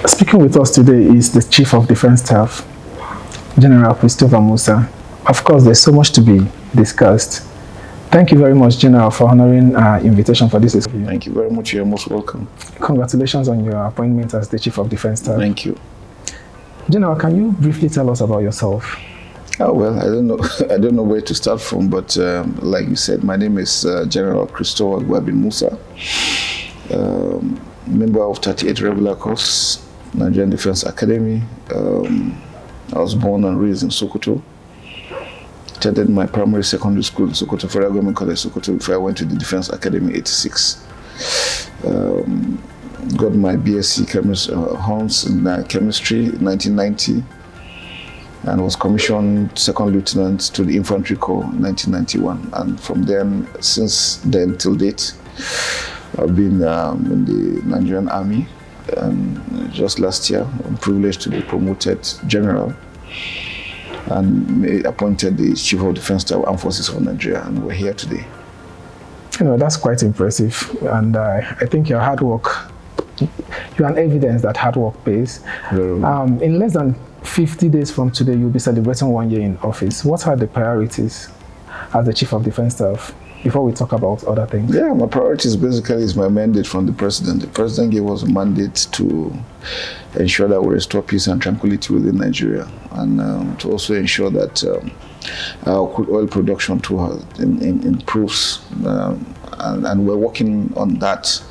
Speaking with us today is the Chief of Defense Staff, General Christopher Musa. Of course, there's so much to be discussed. Thank you very much, General, for honoring our invitation for this interview. Thank you very much. You're most welcome. Congratulations on your appointment as the Chief of Defense Staff. Thank you. General, can you briefly tell us about yourself? Oh, well, I don't know. I don't know where to start from, but like you said, my name is General Christopher Gwabin Musa, member of 38 Regular Course, Nigerian Defence Academy. I was born and raised in Sokoto. Attended my primary secondary school in Sokoto, Federal Government College, Sokoto, before I went to the Defence Academy in '86. Got my BSc Honors in Chemistry in 1990, and was commissioned second lieutenant to the Infantry Corps in 1991. And from then, since then till date, I've been in the Nigerian Army. And just last year, I'm privileged to be promoted general and appointed the Chief of Defence Staff Armed Forces of Nigeria, and we're here today. You know, that's quite impressive, and I think your hard work, you're an evidence that hard work pays. In less than 50 days from today, you'll be celebrating 1 year in office. What are the priorities as the Chief of Defence Staff, before we talk about other things? Yeah, my priorities basically is my mandate from the President. The President gave us a mandate to ensure that we restore peace and tranquility within Nigeria, and to also ensure that our crude oil production too improves, and we're working on that.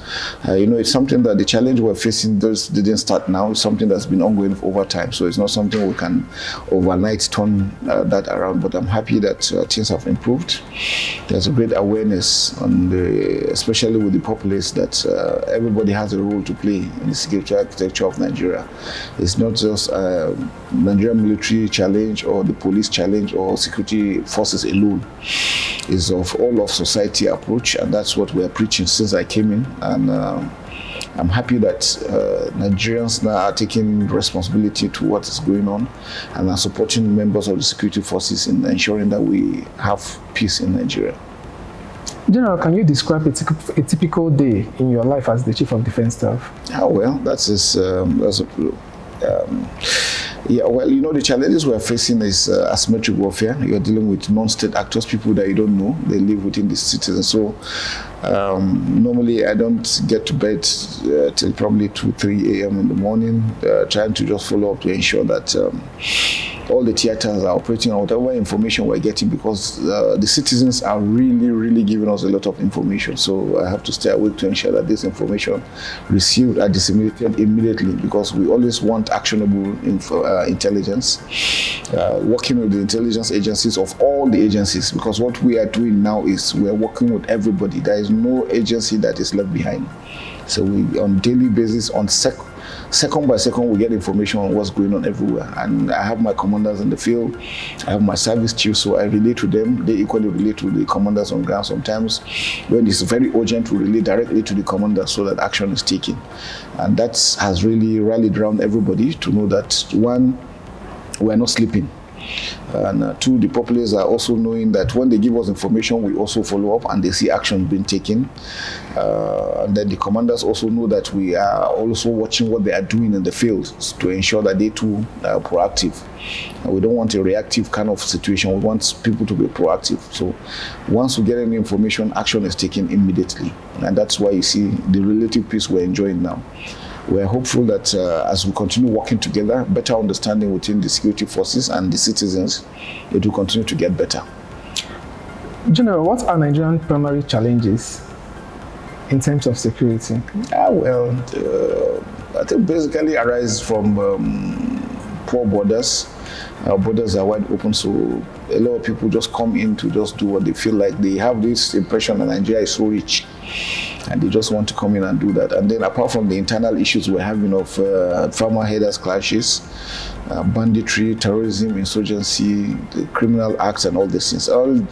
You know, it's something that the challenge we're facing didn't start now. It's something that's been ongoing over time, so it's not something we can overnight turn that around. But I'm happy that things have improved. There's a great awareness, especially with the populace, that everybody has a role to play in the security architecture of Nigeria. It's not just Nigerian military challenge or the police challenge or security forces alone. It's of all of society approach, and that's what we're preaching since I came in. And I'm happy that Nigerians now are taking responsibility to what is going on and are supporting members of the security forces in ensuring that we have peace in Nigeria. General, can you describe a typical day in your life as the Chief of Defence Staff? Well, yeah, well, you know, the challenges we're facing is asymmetric warfare. You're dealing with non-state actors, people that you don't know. They live within the citizens. So normally I don't get to bed till probably 2-3 a.m. in the morning, trying to just follow up to ensure that all the theaters are operating on whatever information we're getting, because the citizens are really giving us a lot of information. So I have to stay awake to ensure that this information received are disseminated immediately, because we always want actionable intelligence, working with the intelligence agencies of all the agencies, because what we are doing now is we're working with everybody. There is no agency that is left behind. So we, on daily basis, on second by second, we get information on what's going on everywhere. And I have my commanders in the field, I have my service chiefs, so I relate to them. They equally relate to the commanders on ground. Sometimes when it's very urgent, we relate directly to the commander so that action is taken. And that has really rallied around everybody to know that, one, we're not sleeping. And two, the populace are also knowing that when they give us information, we also follow up and they see action being taken. And then the commanders also know that we are also watching what they are doing in the field to ensure that they too are proactive. And we don't want a reactive kind of situation. We want people to be proactive. So once we get any information, action is taken immediately. And that's why you see the relative peace we're enjoying now. We're hopeful that as we continue working together, better understanding within the security forces and the citizens, it will continue to get better. General, what are Nigerian primary challenges in terms of security? I think basically arise from poor borders. Our borders are wide open, so a lot of people just come in to just do what they feel like. They have this impression that Nigeria is so rich, and they just want to come in and do that. And then apart from the internal issues we're having of farmer headers clashes, banditry, terrorism, insurgency, the criminal acts and all these things. And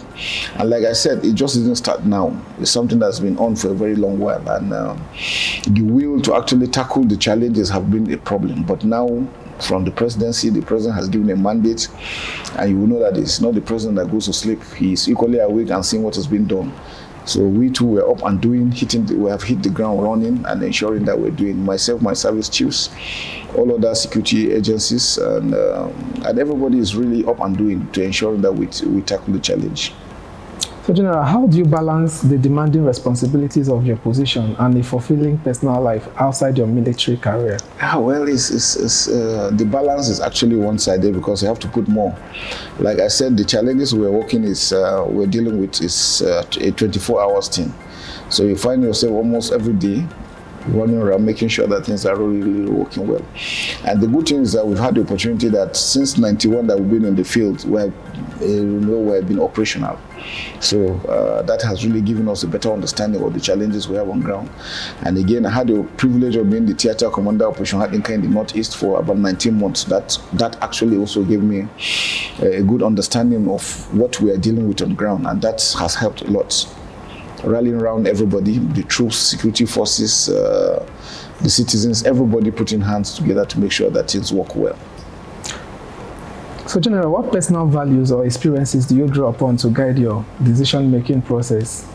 like I said, it just didn't start now. It's something that's been on for a very long while. And the will to actually tackle the challenges have been a problem. But now, from the presidency, the president has given a mandate, and you will know that it's not the president that goes to sleep. He's equally awake and seeing what has been done. So we too were up and doing, we have hit the ground running and ensuring that we're doing, myself, my service chiefs, all other security agencies, and everybody is really up and doing to ensuring that we tackle the challenge. So General, how do you balance the demanding responsibilities of your position and the fulfilling personal life outside your military career? Well, the balance is actually one-sided because you have to put more. Like I said, the challenges we're dealing with is a 24 hours thing. So you find yourself almost every day running around making sure that things are really working well. And the good thing is that we've had the opportunity that since 91 that we've been in the field, we've been operational. So that has really given us a better understanding of the challenges we have on ground. And again, I had the privilege of being the theater commander Operation Hadinka in the Northeast for about 19 months. That actually also gave me a good understanding of what we are dealing with on ground, and that has helped a lot. Rallying around everybody, the troops, security forces, the citizens, everybody putting hands together to make sure that things work well. So General, what personal values or experiences do you draw upon to guide your decision-making process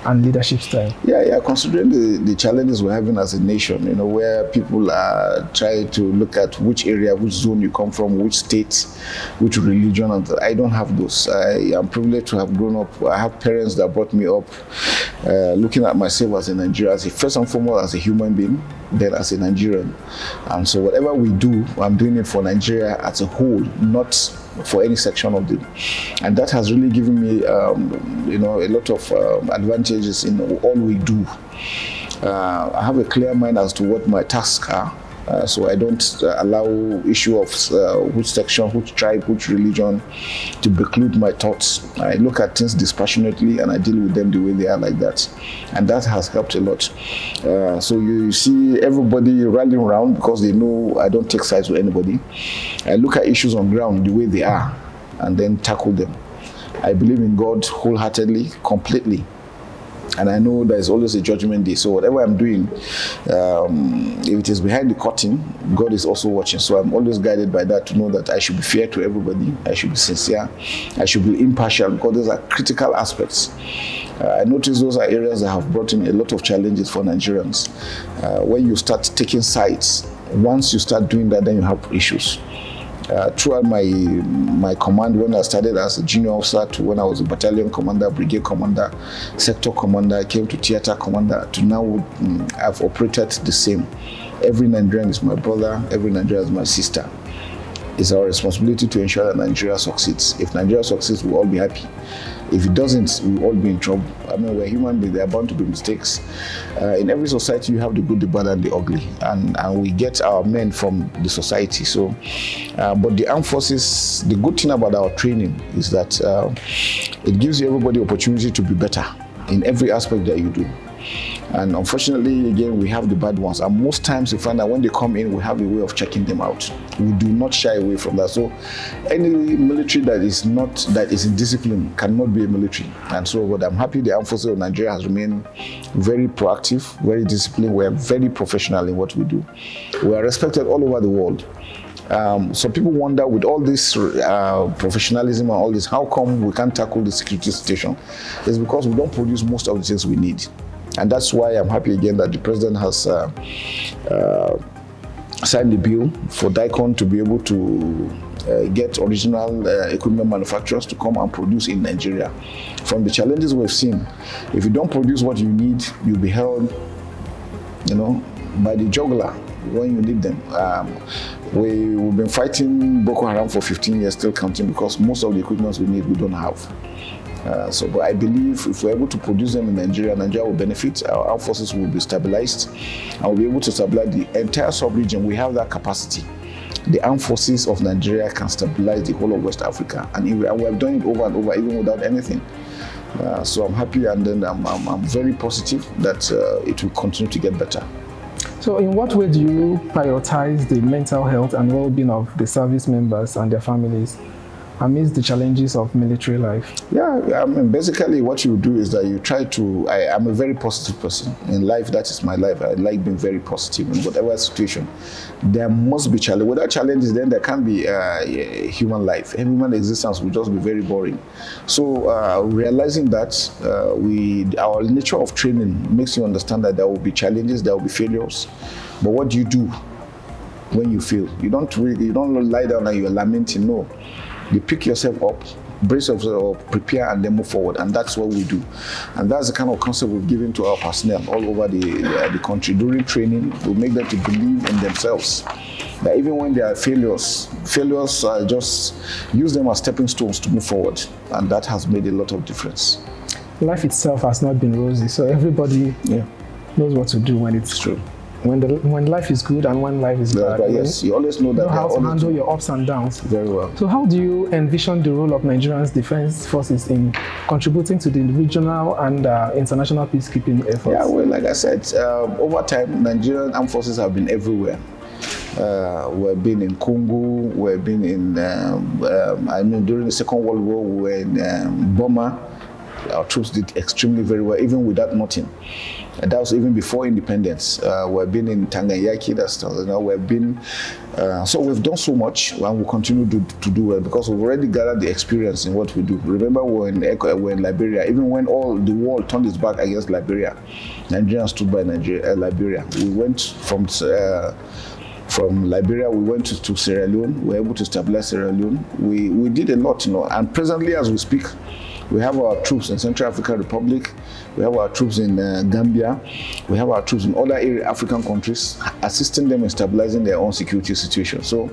and leadership style? Yeah, considering the challenges we're having as a nation, where people are trying to look at which area, which zone you come from, which state, which religion, and I don't have those. I am privileged to have grown up. I have parents that brought me up looking at myself as a Nigerian, first and foremost as a human being, then as a Nigerian. And so whatever we do, I'm doing it for Nigeria as a whole, not for any section of it. And that has really given me, a lot of advantages in all we do. I have a clear mind as to what my tasks are. So I don't allow issue of which section, which tribe, which religion to preclude my thoughts. I look at things dispassionately and I deal with them the way they are, like that. And that has helped a lot. So you see everybody rallying around because they know I don't take sides with anybody. I look at issues on ground the way they are and then tackle them. I believe in God wholeheartedly, completely. And I know there's always a judgment day. So whatever I'm doing, if it is behind the curtain, God is also watching. So I'm always guided by that to know that I should be fair to everybody. I should be sincere. I should be impartial, because those are critical aspects. I notice those are areas that have brought in a lot of challenges for Nigerians. When you start taking sides, once you start doing that, then you have issues. Throughout my command, when I started as a junior officer to when I was a battalion commander, brigade commander, sector commander, I came to theater commander, to now I've operated the same. Every Nigerian is my brother, every Nigerian is my sister. It's our responsibility to ensure that Nigeria succeeds. If Nigeria succeeds, we'll all be happy. If it doesn't, we'll all be in trouble. I mean, we're human beings, there are bound to be mistakes. In every society, you have the good, the bad, and the ugly. And we get our men from the society. So, but the armed forces, the good thing about our training is that it gives everybody opportunity to be better in every aspect that you do. And unfortunately, again, we have the bad ones. And most times you find that when they come in, we have a way of checking them out. We do not shy away from that. So any military that is in discipline cannot be a military. And so what I'm happy the Armed Forces of Nigeria has remained very proactive, very disciplined. We are very professional in what we do. We are respected all over the world. So people wonder, with all this professionalism and all this, how come we can't tackle the security situation? It's because we don't produce most of the things we need. And that's why I'm happy again that the president has signed the bill for DICON to be able to get original equipment manufacturers to come and produce in Nigeria. From the challenges we've seen, if you don't produce what you need, you'll be held, by the jugular when you need them. We've been fighting Boko Haram for 15 years, still counting, because most of the equipment we need, we don't have. But I believe if we're able to produce them in Nigeria, Nigeria will benefit, our armed forces will be stabilized, and we'll be able to stabilize the entire sub-region. We have that capacity. The armed forces of Nigeria can stabilize the whole of West Africa, and we have done it over and over, even without anything. So I'm happy, and then I'm very positive that it will continue to get better. So in what way do you prioritize the mental health and well-being of the service members and their families amidst the challenges of military life? Yeah, I mean, basically what you do is that you try to, I'm a very positive person. In life, that is my life. I like being very positive in whatever situation. There must be challenges. Without challenges, then there can't be human life. Human existence will just be very boring. So realizing that our nature of training makes you understand that there will be challenges, there will be failures. But what do you do when you fail? You don't lie down and you're lamenting. No, you pick yourself up, brace yourself up, prepare, and then move forward. And that's what we do. And that's the kind of concept we've given to our personnel all over the country. During training, we make them to believe in themselves. That even when there are failures just use them as stepping stones to move forward. And that has made a lot of difference. Life itself has not been rosy, so everybody knows what to do when it's true. When life is good and when life is bad. Right, yes, you always know that. You know how to handle your ups and downs. Very well. So how do you envision the role of Nigeria's defense forces in contributing to the regional and international peacekeeping efforts? Yeah, well, like I said, over time, Nigerian armed forces have been everywhere. We've been in Congo, we've been in, during the Second World War, we were in Burma. Our troops did extremely very well, even without nothing. And that was even before independence. We've been in Tanganyika, we've been, so we've done so much, and we'll continue to do well because we've already gathered the experience in what we do. Remember, we're in Liberia. Even when all the world turned its back against Liberia, Nigerians stood by Liberia. We went from Liberia, we went to Sierra Leone. We were able to stabilize Sierra Leone. We did a lot, and presently as we speak, we have our troops in Central African Republic, we have our troops in Gambia, we have our troops in other African countries, assisting them in stabilizing their own security situation. So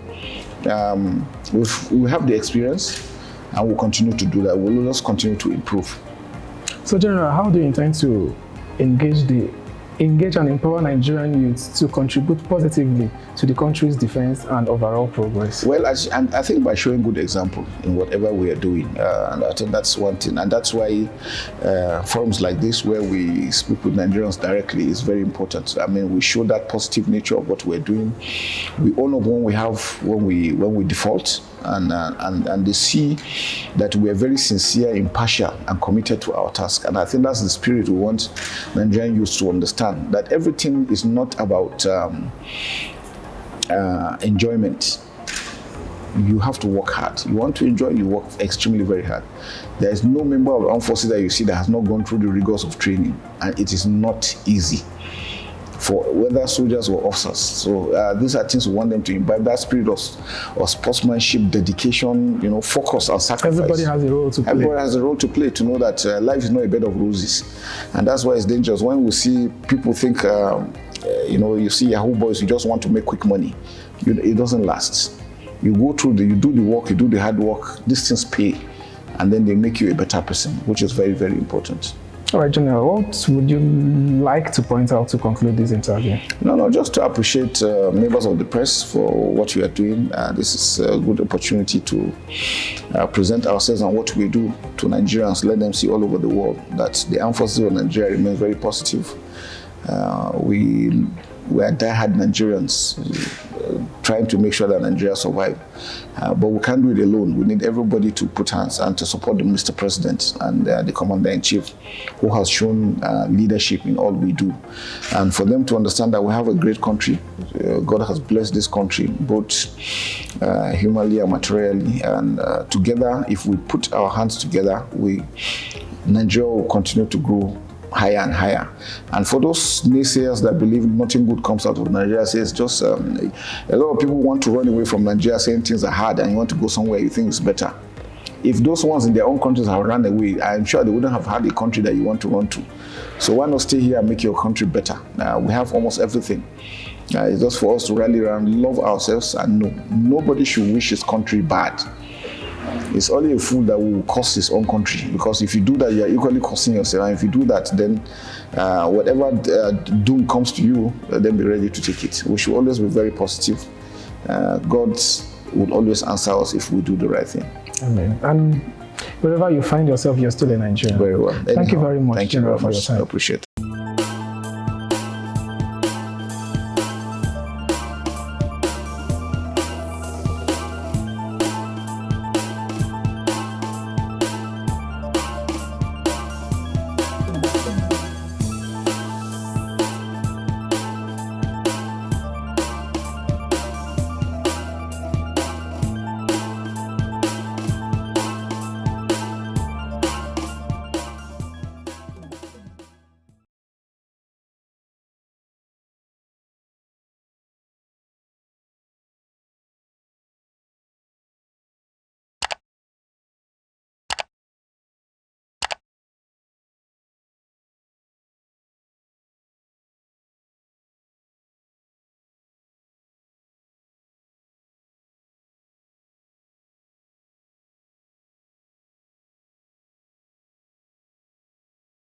we have the experience and we'll continue to do that. We'll just continue to improve. So General, how do you intend to engage and empower Nigerian youths to contribute positively to the country's defense and overall progress? Well, I think by showing good example in whatever we are doing, and I think that's one thing, and that's why forums like this, where we speak with Nigerians directly, is very important. I mean, we show that positive nature of what we're doing. We honor when we default, and they see that we are very sincere, impartial, and committed to our task. And I think that's the spirit we want Nigerian youth to understand, that everything is not about enjoyment. You have to work hard. You want to enjoy, you work extremely very hard. There is no member of the armed forces that you see that has not gone through the rigors of training, and it is not easy for whether soldiers or officers. So these are things we want them to imbibe, that spirit of sportsmanship, dedication, focus and sacrifice. Everybody has a role to play. Everybody has a role to play, to know that life is not a bed of roses. And that's why it's dangerous. When we see people think, you see Yahoo boys, you just want to make quick money. It doesn't last. You go through you do the work, you do the hard work, these things pay, and then they make you a better person, which is very, very important. All right, General, what would you like to point out to conclude this interview? No, just to appreciate members of the press for what you are doing. This is a good opportunity to present ourselves and what we do to Nigerians, let them see all over the world that the armed forces of Nigeria remain very positive. We are diehard Nigerians trying to make sure that Nigeria survive. But we can't do it alone. We need everybody to put hands and to support the Mr. President and the Commander-in-Chief, who has shown leadership in all we do. And for them to understand that we have a great country. God has blessed this country, both humanly and materially. And together, if we put our hands together, Nigeria will continue to grow higher and higher. And for those naysayers that believe nothing good comes out of Nigeria, says just a lot of people want to run away from Nigeria, saying things are hard and you want to go somewhere you think is better. If those ones in their own countries have run away, I'm sure they wouldn't have had a country that you want to run to. So why not stay here and make your country better? We have almost everything. It's just for us to rally around, love ourselves, and nobody should wish his country bad. It's only a fool that will curse his own country, because if you do that, you are equally cursing yourself. And if you do that, then whatever doom comes to you, then be ready to take it. We should always be very positive. God will always answer us if we do the right thing. Amen. And wherever you find yourself, you're still a Nigerian. Very well. Thank you very much, General, for your time. I appreciate it.